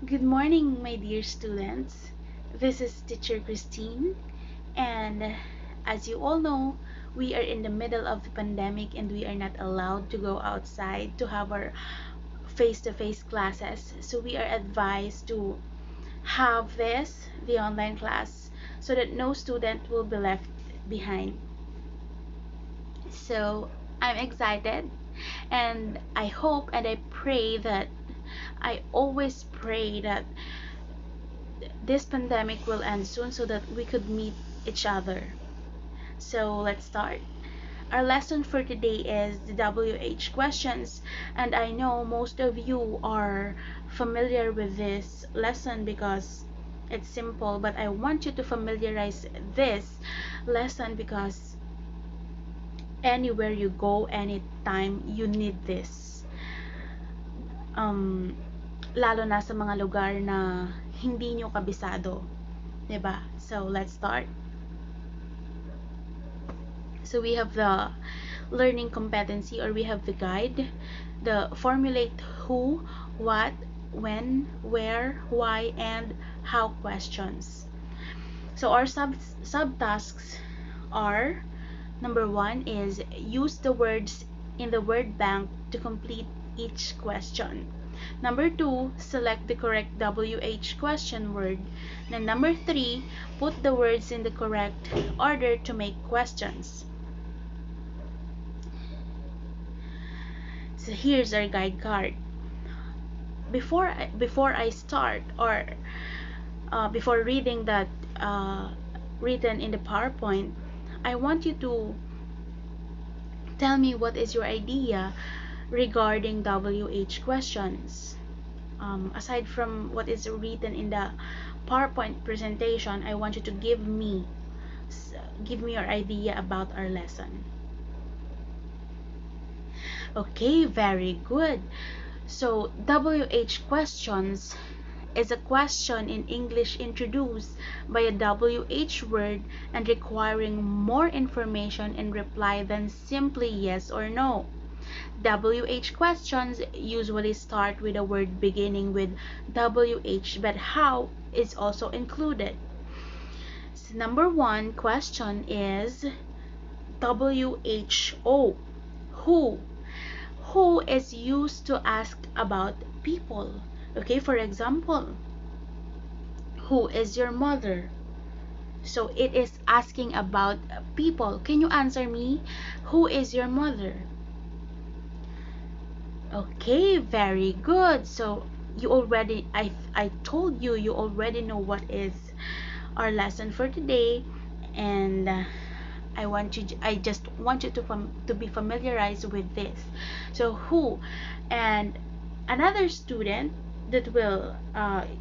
Good morning, my dear students. This is teacher Kristine, and as you all know, we are in the middle of the pandemic and we are not allowed to go outside to have our face-to-face classes. So we are advised to have the online class, so that no student will be left behind. So I'm excited, and I hope and I pray that I always pray that this pandemic will end soon so that we could meet each other. So let's start. Our lesson for today is the WH questions, and I know most of you are familiar with this lesson because it's simple, but I want you to familiarize this lesson because anywhere you go, anytime, you need this. Um, Lalo na sa mga lugar na hindi nyo kabisado. 'Di ba? So, let's start. So, we have the learning competency, or we have the guide, the formulate who, what, when, where, why, and how questions. So, our subtasks are: number 1 is use the words in the word bank to complete each question. Number 2, select the correct WH question word. And number 3, put the words in the correct order to make questions. So here's our guide card. Before I start, or before reading that written in the PowerPoint, I want you to tell me what is your idea regarding WH questions. Aside from what is written in the PowerPoint presentation, I want you to give me your idea about our lesson. Okay, very good. So WH questions is a question in English introduced by a WH word and requiring more information in reply than simply yes or no. WH questions usually start with a word beginning with WH, but how is also included. So number 1 question is WHO. Who? Who is used to ask about people. Okay, for example, who is your mother? So it is asking about people. Can you answer me? Who is your mother? Okay, very good. So you already, I told you, you already know what is our lesson for today, and I just want you to be familiarized with this. So who, and another student that will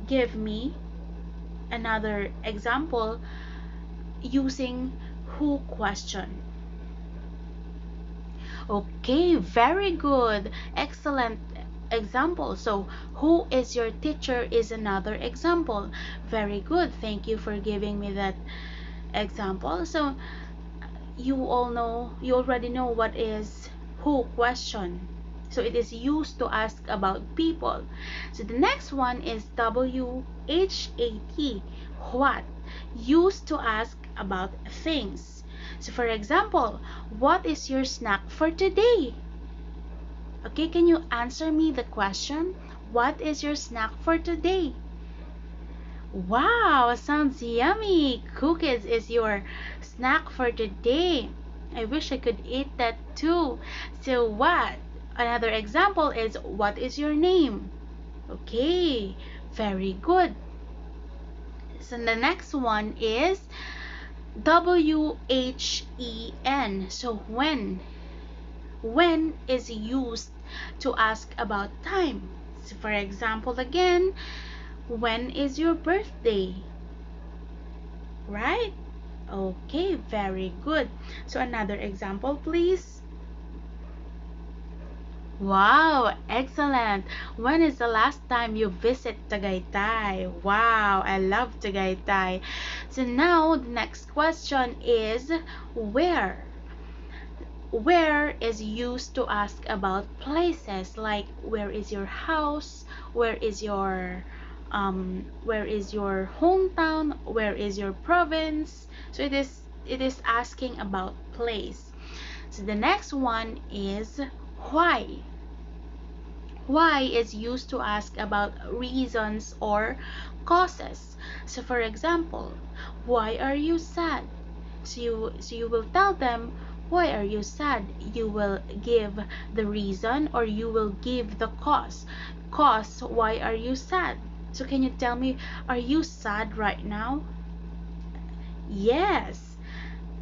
give me another example using who question. Okay, very good. Excellent example. So, who is your teacher is another example. Very good. Thank you for giving me that example. So, you already know what is who question. So, it is used to ask about people. So, the next one is WHAT. What? Used to ask about things. So, for example, what is your snack for today? Okay, can you answer me the question? What is your snack for today? Wow, sounds yummy. Cookies is your snack for today. I wish I could eat that too. So what? Another example is what is your name? Okay, very good. So the next one is WHEN. So when is used to ask about time. So for example, again, when is your birthday? Right? Okay, very good. So another example, please. Wow, excellent. When is the last time you visit Tagaytay? Wow, I love Tagaytay. So now the next question is where? Where is used to ask about places, like where is your house, where is your where is your hometown, where is your province. So it is asking about place. So the next one is why. Why is used to ask about reasons or causes. So for example, why are you sad? So you will tell them why are you sad. You will give the reason or you will give the cause. Cause, why are you sad? So can you tell me, are you sad right now? Yes,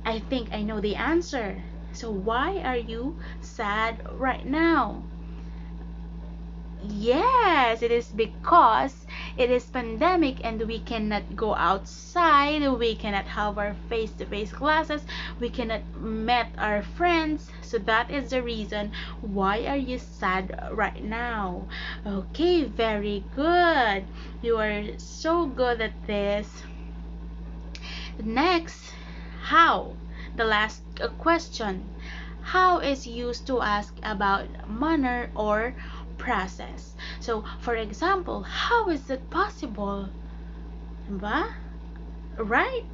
I think I know the answer. So why are you sad right now? Yes, it is because it is pandemic and we cannot go outside, we cannot have our face-to-face classes, we cannot meet our friends. So that is the reason why are you sad right now. Okay, very good. You are so good at this. Next, how? The last question. How is used to ask about manner or process. So, for example, how is it possible? Ba? Right?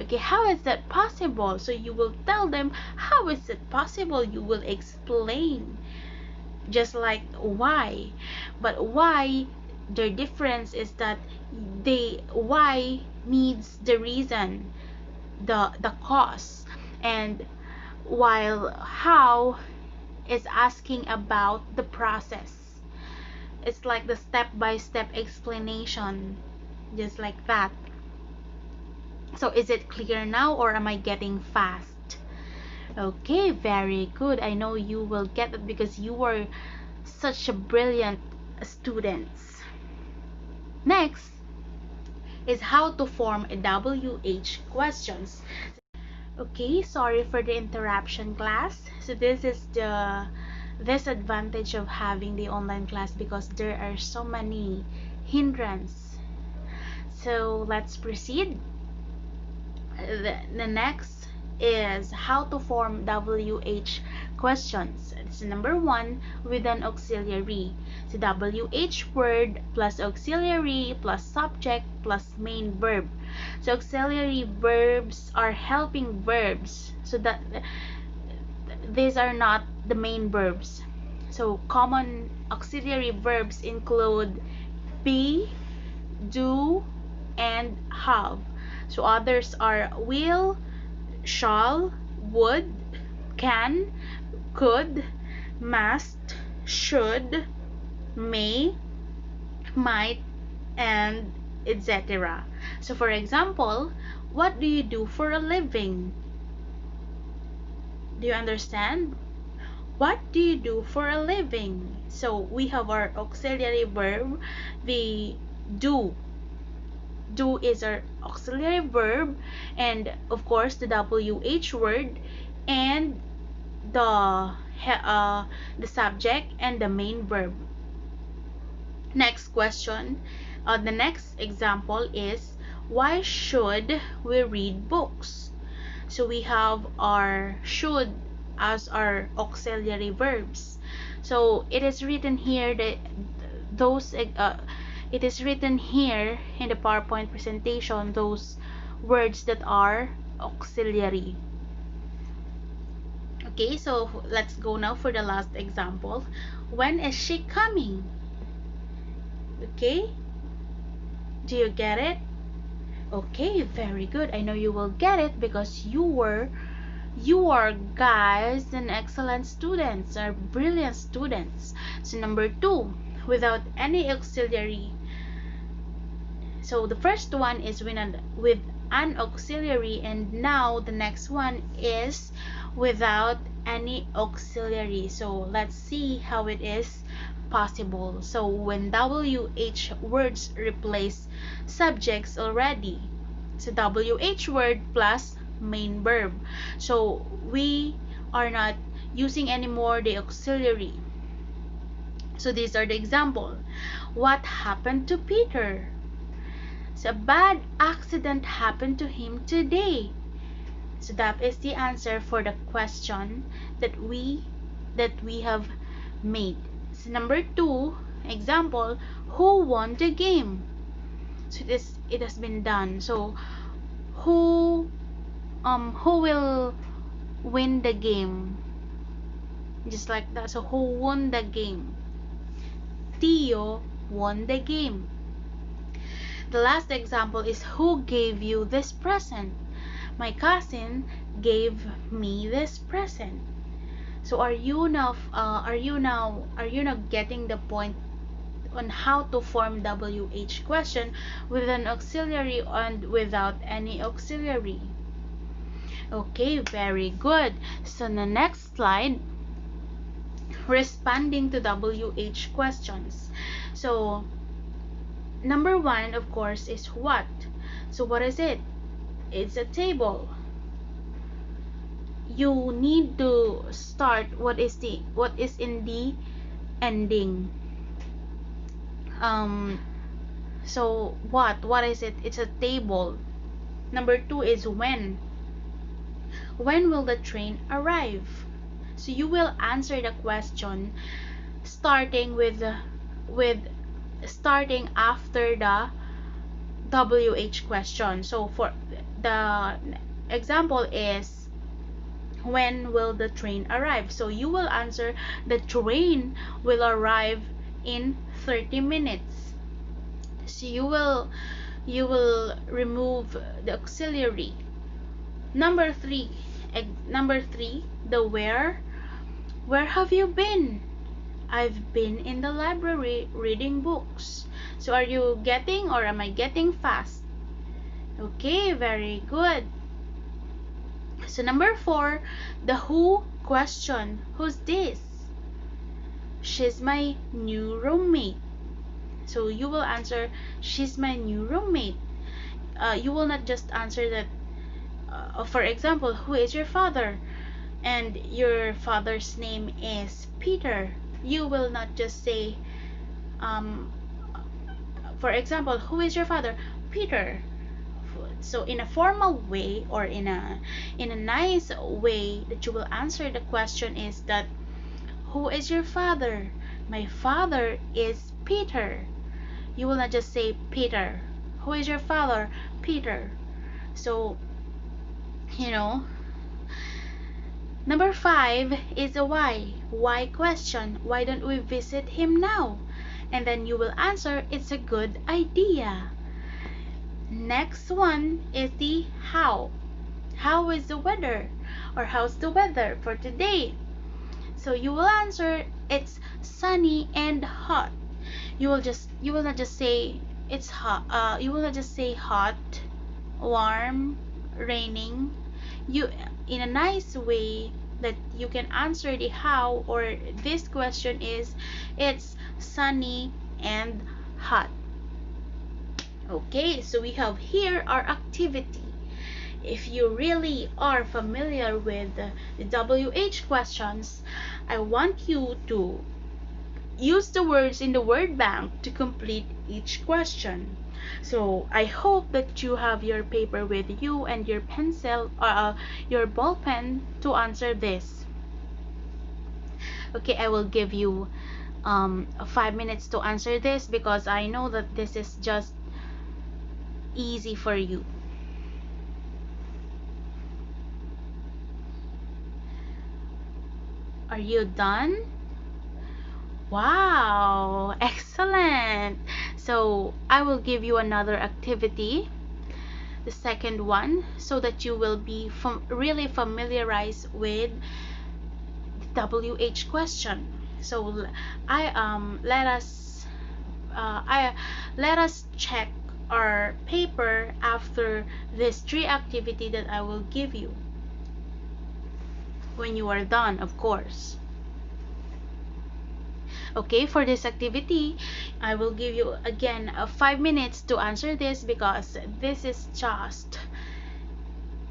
Okay, how is that possible? So you will tell them, how is it possible? You will explain. Just like why. But why, their difference is that why needs the reason, the cause. And while how is asking about the process. It's like the step-by-step explanation, just like that. So is it clear now or am I getting fast? Okay, very good. I know you will get it because you were such a brilliant student. Next is how to form a WH questions. Okay, sorry for the interruption, class. So this is the disadvantage of having the online class because there are so many hindrances. So let's proceed. The next is how to form WH questions. It's number 1 with an auxiliary. So WH word plus auxiliary plus subject plus main verb. So auxiliary verbs are helping verbs. So that these are not the main verbs. So common auxiliary verbs include be, do, and have. So others are will, shall, would, can, could, must, should, may, might, and etc. So for example, what do you do for a living? Do you understand? What do you do for a living? So we have our auxiliary verb, the do. Do is our auxiliary verb, and of course the WH word, and the subject and the main verb. Next question, the next example is why should we read books? So we have our should as our auxiliary verbs. So it is written here that those it is written here in the PowerPoint presentation those words that are auxiliary. Okay, so let's go now for the last example. When is she coming? Okay, do you get it? Okay, very good. I know you will get it because you are guys and excellent students, are brilliant students. So number 2, without any auxiliary. So the first one is with an auxiliary, and now the next one is without any auxiliary. So let's see how it is possible. So when WH words replace subjects already, so WH word plus main verb. So we are not using anymore the auxiliary. So these are the example. What happened to Peter? So a bad accident happened to him today. So that is the answer for the question that we have made. So number 2 example, who won the game? So it has been done. So who will win the game? Just like that. So who won the game? Tio won the game. The last example is who gave you this present? My cousin gave me this present. So are you now getting the point on how to form WH question with an auxiliary and without any auxiliary? Okay, very good. So the next slide, responding to WH questions. So number one, of course, is what? So what is it? It's a table. You need to start what is in the ending. So what is it? It's a table. Number two is when. When will the train arrive? So you will answer the question starting starting after the WH question. So for the example is, when will the train arrive? So you will answer, the train will arrive in 30 minutes. So you will remove the auxiliary. Number three, the where. Where have you been? I've been in the library reading books. So are you getting, or am I getting fast? Okay, very good. So number four, the who question. Who's this? She's my new roommate. So you will answer, she's my new roommate. You will not just answer that, for example, who is your father? And your father's name is Peter. You will not just say, for example, who is your father? Peter. So in a formal way, or in a nice way that you will answer the question is that, who is your father? My father is Peter. You will not just say Peter. Who is your father? Peter. So number five is a why. Why question. Why don't we visit him now? And then you will answer, it's a good idea. Next one is the how. How is the weather? Or how's the weather for today? So you will answer, it's sunny and hot. You will not just say it's hot. You will not just say hot, warm, raining. You, in a nice way that you can answer the how, or this question is, it's sunny and hot. Okay, so we have here our activity. If you really are familiar with the WH questions, I want you to use the words in the word bank to complete each question. So I hope that you have your paper with you and your pencil, or your ball pen, to answer this. Okay, I will give you 5 minutes to answer this, because I know that this is just easy for you. Are you done? Wow, excellent. So I will give you another activity, the second one, so that you will be really familiarized with the WH question. So let us check our paper after this 3 activity that I will give you, when you are done, of course. Okay, for this activity, I will give you again 5 minutes to answer this, because this is just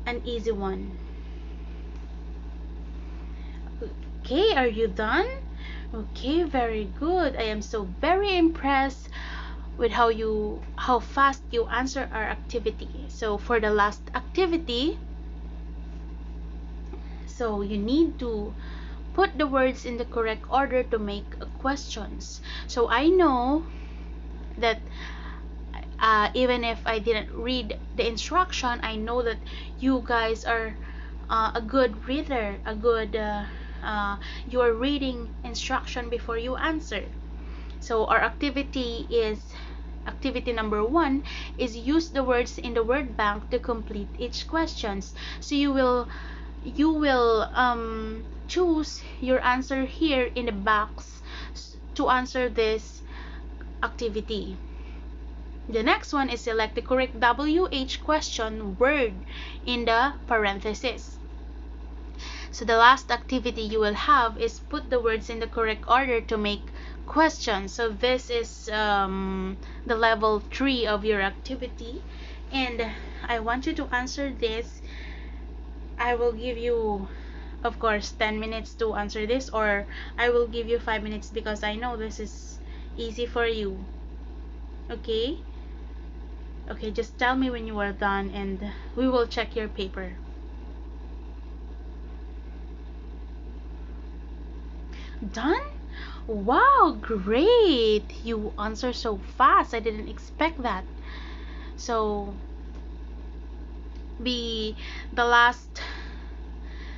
an easy one. Okay, are you done? Okay, very good. I am so very impressed with how fast you answer our activity. So for the last activity, so you need to put the words in the correct order to make questions. So I know that even if I didn't read the instruction, I know that you guys are a good reader, you're reading instruction before you answer. So our activity number 1 is use the words in the word bank to complete each questions. So you will choose your answer here in the box to answer this activity. The next one is select the correct WH question word in the parenthesis. So the last activity you will have is put the words in the correct order to make questions. So this is the level 3 of your activity, and I want you to answer this. I will give you, of course, 10 minutes to answer this, or I will give you 5 minutes because I know this is easy for you. Okay? Okay, just tell me when you are done and we will check your paper. Done? Wow, great! You answer so fast. I didn't expect that. So the last,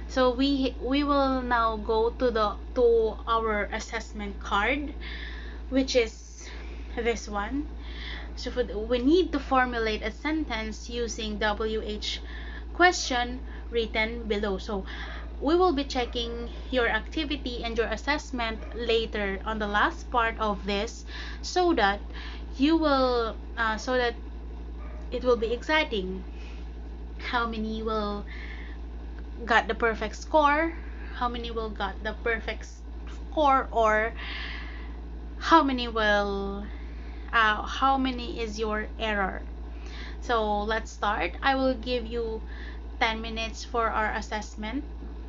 so we will now go to our assessment card, which is this one. So we need to formulate a sentence using WH question written below. So we will be checking your activity and your assessment later on the last part of this, so that you will so that it will be exciting. How many will got the perfect score? How many will got the perfect score? Or how many will how many is your error? So let's start. I will give you 10 minutes for our assessment,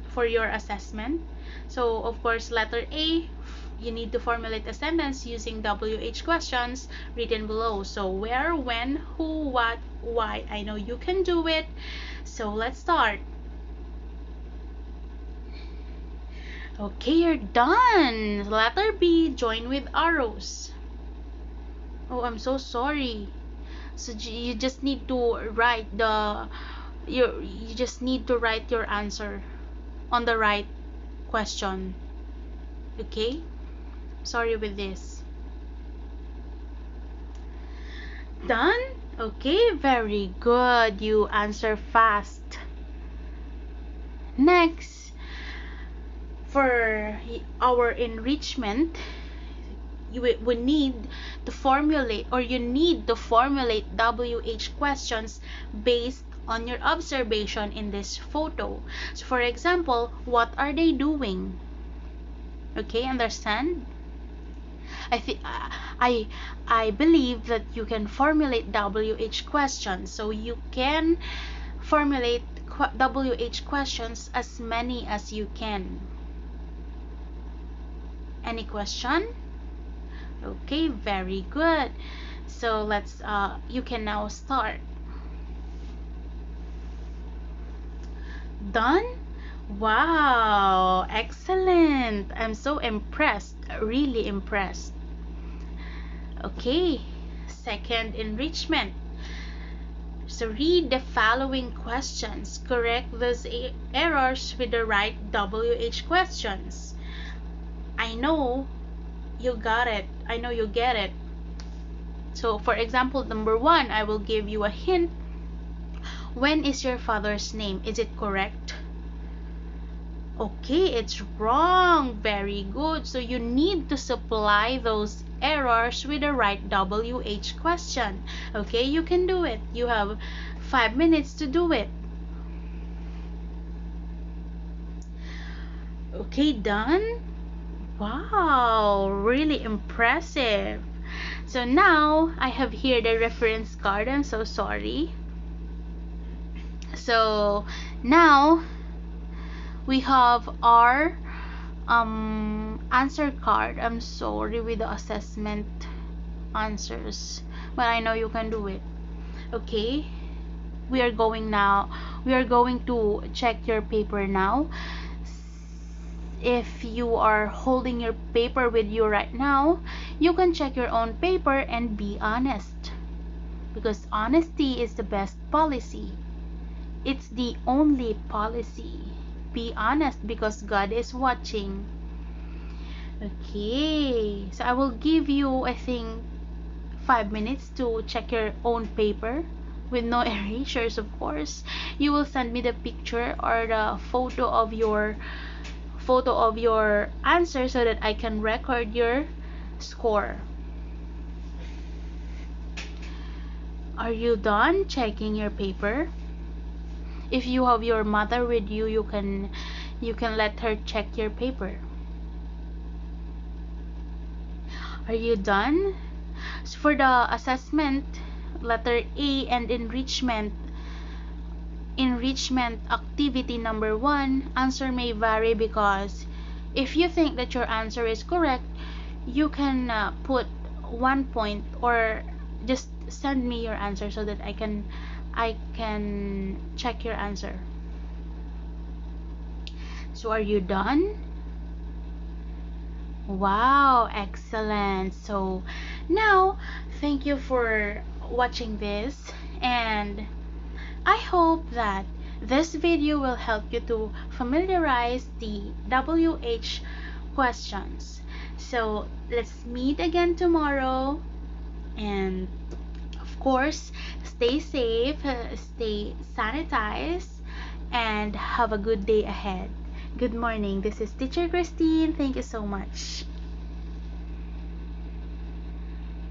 for your assessment. So of course, letter A, you need to formulate a sentence using WH questions written below. So where, when, who, what, why. I know you can do it. So let's start. Okay, you're done. Letter B, join with arrows. Oh, I'm so sorry. So you just need to write you just need to write your answer on the right question. Okay? Sorry with this. Done? Okay, very good. You answer fast. Next, for our enrichment, we need to formulate, or you need to formulate WH questions based on your observation in this photo. So for example, what are they doing? Okay, understand? I believe that you can formulate WH questions, so you can formulate WH questions as many as you can. Any question? Okay, very good. So let's you can now start. Done? Wow, excellent. I'm so impressed, really impressed. Okay, second enrichment. So read the following questions. Correct those errors with the right WH questions. I know you got it. I know you get it. So for example, number 1, I will give you a hint. When is your father's name? Is it correct? Okay, it's wrong. Very good. So you need to supply those errors with the right WH question. Okay, you can do it. You have 5 minutes to do it. Okay, done? Wow, really impressive. So now I have here the reference card. I'm so sorry. So now we have our answer card. I'm sorry with the assessment answers, but I know you can do it. Okay, we are going to check your paper now. If you are holding your paper with you right now, you can check your own paper and be honest. because honesty is the best policy. It's the only policy. Be honest because God is watching. Okay, so I will give you, I think, 5 minutes to check your own paper with no erasures, of course. You will send me the picture or the photo of your answer so that I can record your score. Are you done checking your paper? If you have your mother with you, you can let her check your paper. Are you done? So for the assessment, letter A and enrichment activity number 1, answer may vary because if you think that your answer is correct, you can put 1 point or just send me your answer so that I can check your answer. So are you done? Wow, excellent. So now, thank you for watching this, and I hope that this video will help you to familiarize the WH questions. So let's meet again tomorrow, and of course, stay safe, stay sanitized, and have a good day ahead. Good morning. This is Teacher Kristine. Thank you so much.